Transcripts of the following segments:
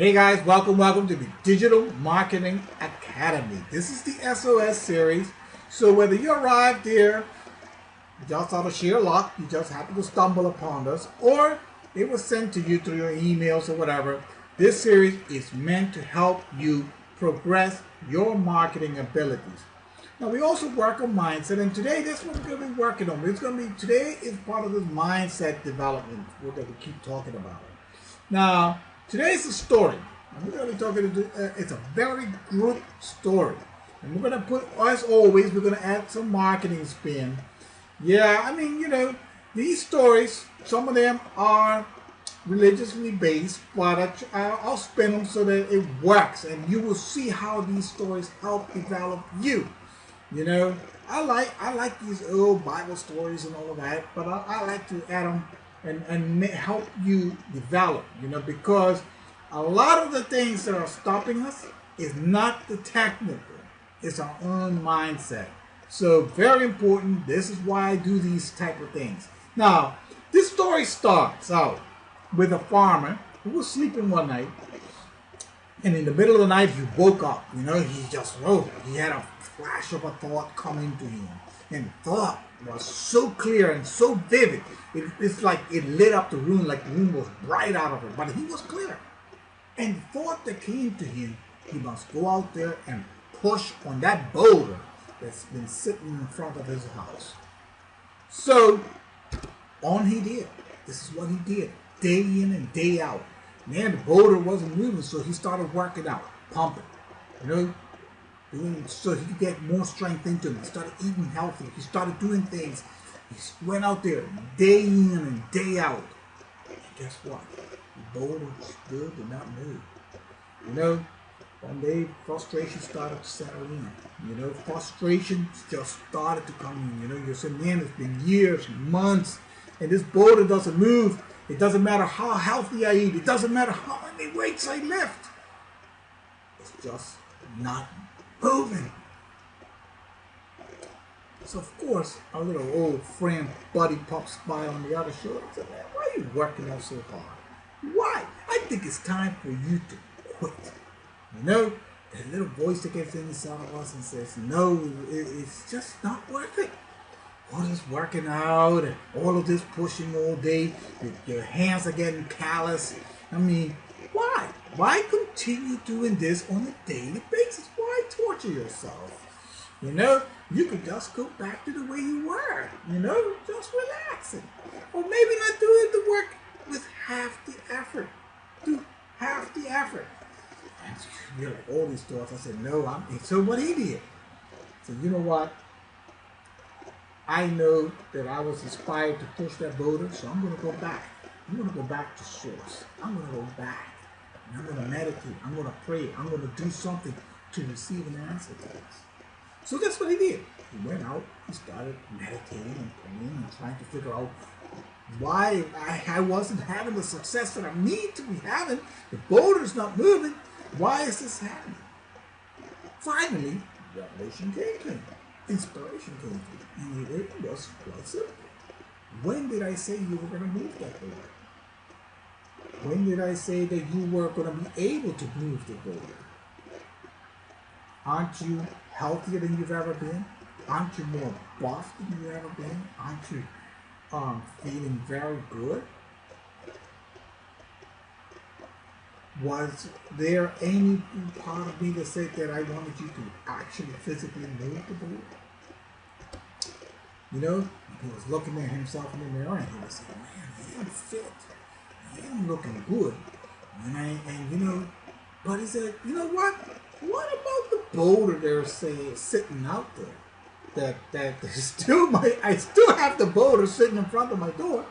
Hey guys, welcome to the Digital Marketing Academy. This is the SOS series. So whether you arrived here just out of sheer luck, you just happened to stumble upon us, or it was sent to you through your emails or whatever, this series is meant to help you progress your marketing abilities. Now we also work on mindset, and today this what we're going to be working on. Today is part of this mindset development that we keep talking about. Now, today's a story. And we're going to be talking it's a very good story. And we're going to put, as always, we're going to add some marketing spin. Yeah, I mean, these stories, some of them are religiously based, but I'll spin them so that it works. And you will see how these stories help develop you. I like these old Bible stories and all of that, but I like to add them and help you develop, because a lot of the things that are stopping us is not the technical, it's our own mindset. So very important. This is why I do these type of things. Now, this story starts out with a farmer who was sleeping one night, and in the middle of the night he woke up. He had a flash of a thought coming to him, and the thought was so clear and so vivid. It's like it lit up the room, like the room was bright out of it, but he was clear. And the thought that came to him, he must go out there and push on that boulder that's been sitting in front of his house. So on he did. This is what he did, day in and day out. Man, the boulder wasn't moving, so he started working out, pumping, so he could get more strength into him. He started eating healthy. He started doing things. He went out there day in and day out. And guess what? The boulder still did not move. One day frustration started to settle in. Frustration just started to come in. You're saying, man, it's been years, months, and this boulder doesn't move. It doesn't matter how healthy I eat. It doesn't matter how many weights I lift. It's just not moving. So of course, our little old friend Buddy pops by on the other shoulder and said, man, why are you working out so hard? Why? I think it's time for you to quit. That little voice that gets inside of us and says, no, it's just not worth it. All this working out and all of this pushing all day, your hands are getting callous. I mean, why? Why continue doing this on a daily basis? Why torture yourself? You could just go back to the way you were, just relaxing. Or maybe not doing the work with half the effort. Do half the effort. And you're like, all these thoughts. I said, no, so what he did. So you know what? I know that I was inspired to push that boulder, so I'm going to go back. I'm going to go back to source. I'm going to go back. And I'm going to meditate. I'm going to pray. I'm going to do something to receive an answer to this. So that's what he did. He went out, he started meditating and praying and trying to figure out why I wasn't having the success that I need to be having. The boulder's not moving. Why is this happening? Finally, revelation came to him. Inspiration came to him. And it was quite simple. When did I say you were going to move that boulder? When did I say that you were going to be able to move the boulder? Aren't you healthier than you've ever been? Aren't you more buff than you've ever been? Aren't you feeling very good? Was there any part of me that said that I wanted you to actually physically move the boulder? He was looking at himself in the mirror and he was saying, man, I am fit. I am looking good. But he said, you know what? What about the boulder they're saying sitting out there? That I still have the boulder sitting in front of my door.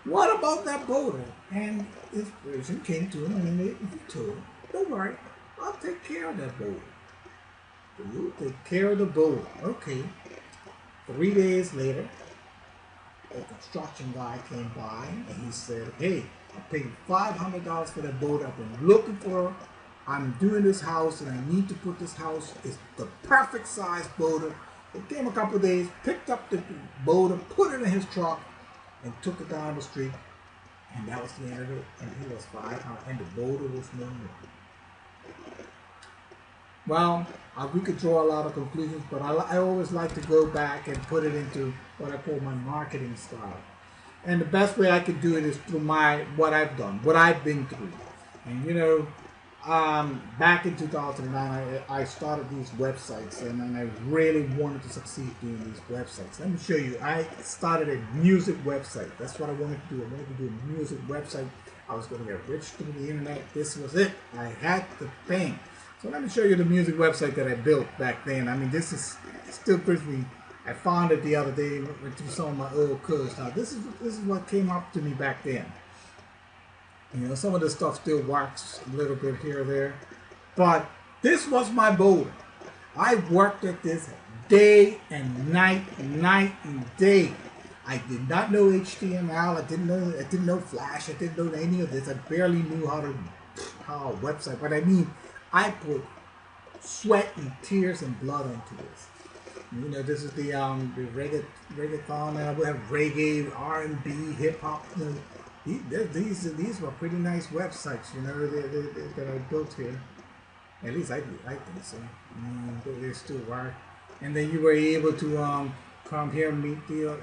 What about that boulder? And inspiration came to him and he told him, don't worry, I'll take care of that boulder. You take care of the boulder. Okay. 3 days later, a construction guy came by and he said, hey, I paid $500 for that boulder. I've been looking for. I'm doing this house and I need to put this house. It's the perfect size boulder. It came a couple of days, picked up the boulder, put it in his truck, and took it down the street. And that was the end of it. And he was $500, and the boulder was no more. Well, we could draw a lot of conclusions, but I always like to go back and put it into what I call my marketing style. And the best way I could do it is through what I've done, what I've been through. And back in 2009, I started these websites, and I really wanted to succeed doing these websites. Let me show you. I started a music website. That's what I wanted to do. I wanted to do a music website. I was going to get rich through the internet. This was it. I had the thing. So let me show you the music website that I built back then. I mean, this is still pretty. I found it the other day through some of my old codes. Now, this is what came up to me back then. Some of the stuff still works a little bit here or there. But this was my boulder. I worked at this day and night and day. I did not know HTML. I didn't know Flash. I didn't know any of this. I barely knew how a website. But I mean, I put sweat and tears and blood into this. This is the reggaeton. We have reggae, R&B, hip hop. These were pretty nice websites. That I built here. At least I think so. They still work. And then you were able to come here and meet the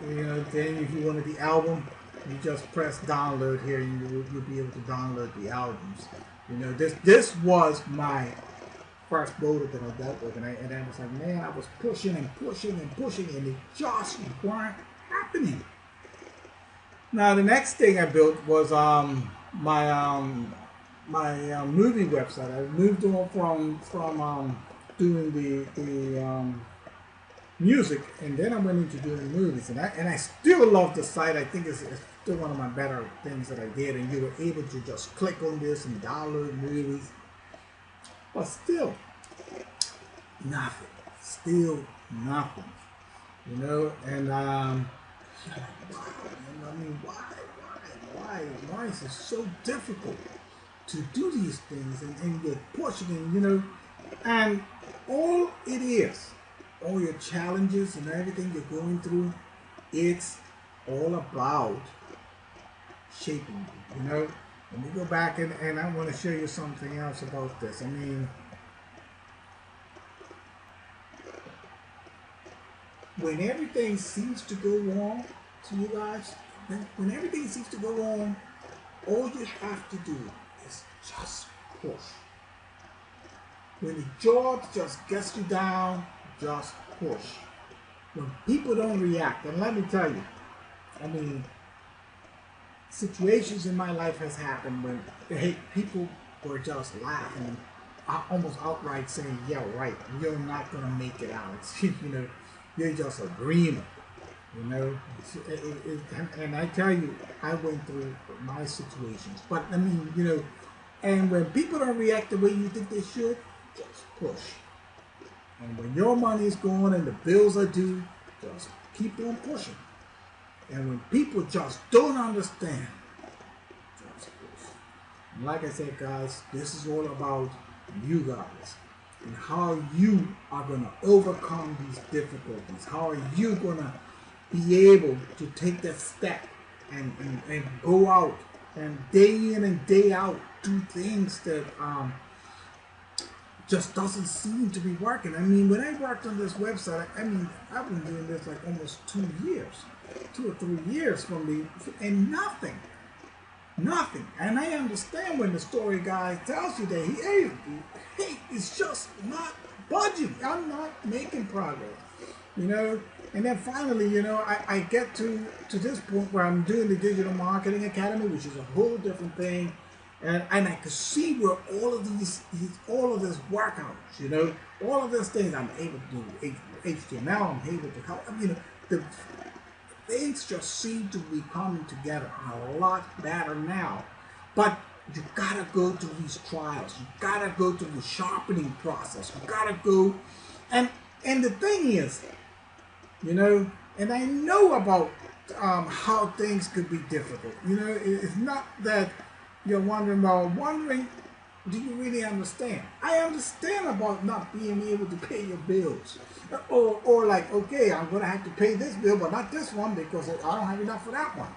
then if you wanted the album, you just press download here. You'll be able to download the albums. This was my first boulder that I dealt with, and I was like, man, I was pushing and pushing and pushing, and it just weren't happening. Now the next thing I built was my movie website. I moved on from doing the music, and then I went into doing movies, and I still love the site. I think it's still one of my better things that I did, and you were able to just click on this and download movies, but still nothing. Still nothing. And I mean, why is it so difficult to do these things and get pushing, and all it is, all your challenges and everything you're going through, it's all about shaping you. Let me go back and I want to show you something else about this. I mean, when everything seems to go wrong to you guys, when everything seems to go wrong, all you have to do is just push. When the job just gets you down, just push. When people don't react, and let me tell you, I mean, situations in my life has happened when people were just laughing, almost outright saying, yeah, right, you're not going to make it out. You're just a dreamer. And I tell you, I went through my situations. But I mean, and when people don't react the way you think they should, just push. And when your money is gone and the bills are due, just keep on pushing. And when people just don't understand, just push. And like I said, guys, this is all about you guys and how you are going to overcome these difficulties. How are you going to be able to take that step and go out and day in and day out do things that just doesn't seem to be working. I mean, when I worked on this website, I mean, I've been doing this like almost 2 years, 2 or 3 years and nothing. And I understand when the story guy tells you that hey, it's just not budging. I'm not making progress, And then finally, I get to this point where I'm doing the Digital Marketing Academy, which is a whole different thing. And I could see where all of this workouts, all of these things I'm able to do HTML, I'm able to help, the things just seem to be coming together a lot better now. But you gotta go through these trials, you gotta go through the sharpening process, you gotta go, and the thing is, and I know about how things could be difficult. It's not that you're wondering, do you really understand? I understand about not being able to pay your bills. Or like, okay, I'm going to have to pay this bill, but not this one because I don't have enough for that one.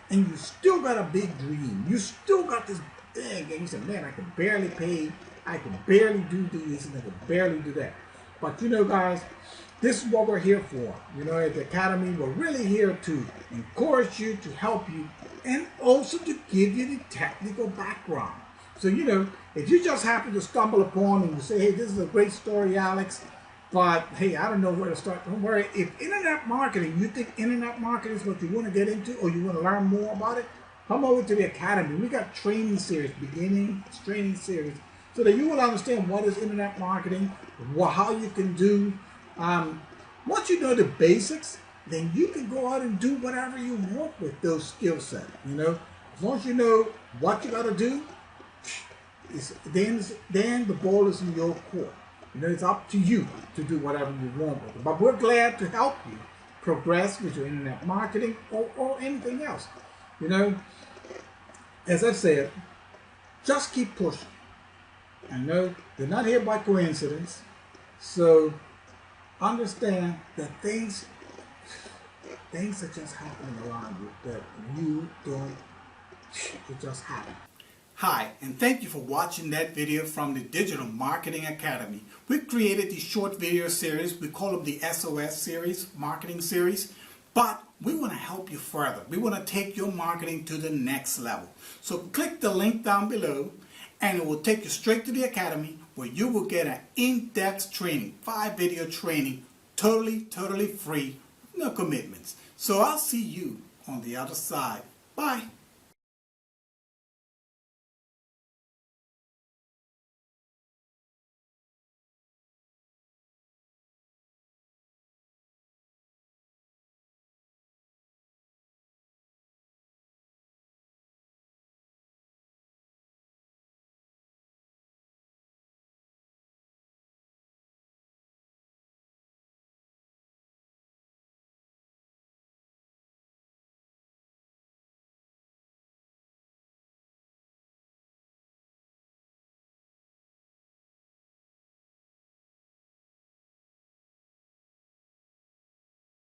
And you still got a big dream. You still got this thing. And you say, man, I can barely pay I can barely do this and I can barely do that. But you know, guys, this is what we're here for. You know, at the Academy, we're really here to encourage you, to help you, and also to give you the technical background. So, you know, if you just happen to stumble upon and you say, hey, this is a great story, Alex, but hey, I don't know where to start. Don't worry. If internet marketing, you think internet marketing is what you want to get into or you want to learn more about it, come over to the Academy. We got training series, beginning training series, so that you will understand what is internet marketing, how you can do. Once you know the basics, then you can go out and do whatever you want with those skill sets. You know, as long as you know what you got to do, then the ball is in your court. You know, it's up to you to do whatever you want with it. But we're glad to help you progress with your internet marketing or anything else. You know, as I said, just keep pushing. I know they're not here by coincidence. So understand that things are just happening around you that you don't, it just happen. Hi, and thank you for watching that video from the Digital Marketing Academy. We created these short video series. We call them the SOS series, marketing series. But we want to help you further. We want to take your marketing to the next level. So click the link down below and it will take you straight to the Academy where you will get an in-depth training, 5-video training, totally free, no commitments. So I'll see you on the other side. Bye.